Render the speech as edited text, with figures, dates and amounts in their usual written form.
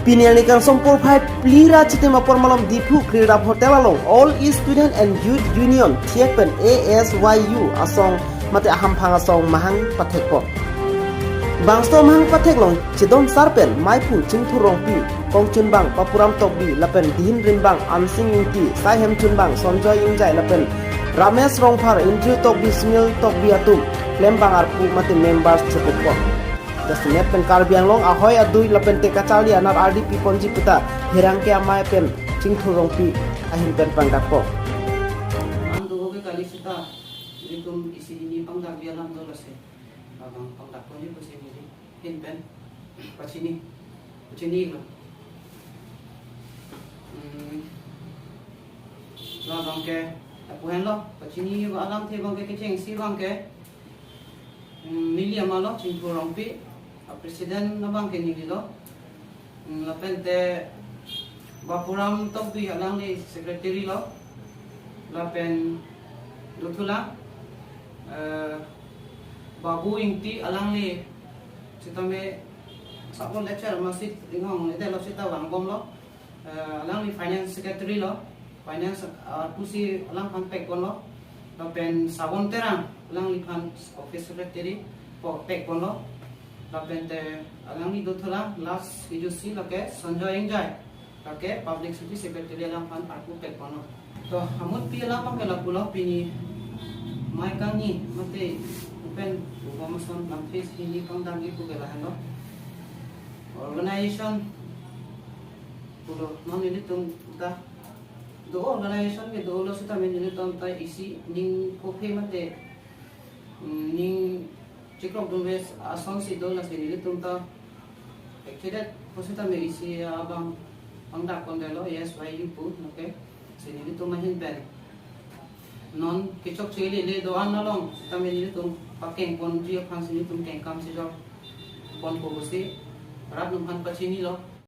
Piniani kang sompol phai plira chitima pormalom dipu krira hotel along all East Student and Youth Union thiakpen ASYU asong mate aham phanga song mahang pathekpo bangsto mahang patheklong chidom sarpen maipu chingthu rongpi kongchunbang papuram tokbi lapen dihin rinbang amsing ingti saihem chunbang sonjoy ingjai lapen Ramesh rongphar Indru tokbi Sunil tokbi atum lembang arpu mate members chepukpo Jasnet pen karbiang long ahoy adui lapen teka cali anar RDP ponji puta hirangke amai pen chingthu rongpi ahin pen pangdakpo ando ke kali sita ikum isi ini pangdak dia lam dolase abang pangdak ko ni pasi ni hin pen pachini lo la bang ke apuhen lo pachini ba alam the bang ke cheng si bang ke nili amalo chingthu rongpi presiden na bang ke nili lo lapen te bapuram tokbi alang ni secretary lo lapen dutula babu ingti alang ni sitame sabon lecture masih dingong ite lo sita wangbom lo alang ni finance secretary lo finance pusi alang pan pek kon lo lapen sabon terang alang ni pan office secretary pek kon lo lapen te alang ni dutula last hijusi lake Sanjoy Ingjai lake public safety secretary alang pan arpu pek kon lo to hamut pi alang pan kala pulau pini mai kang ni mate pen upamasam namphis hini kang dangi ku gela hano organization pulo non ini tung ta do organization ke do lo sita men ini tung ta isi ning kopi mate ning chikrok dumes asong si do la sini tung ta actually posita me isi abang pangda kondelo yes why you put okay sini tung mahin pen non kichok chili le do an nalong tamen ni tum pakeng pon rio khang sini tum keng kam si jo pon ko bosi rat num han pachini lo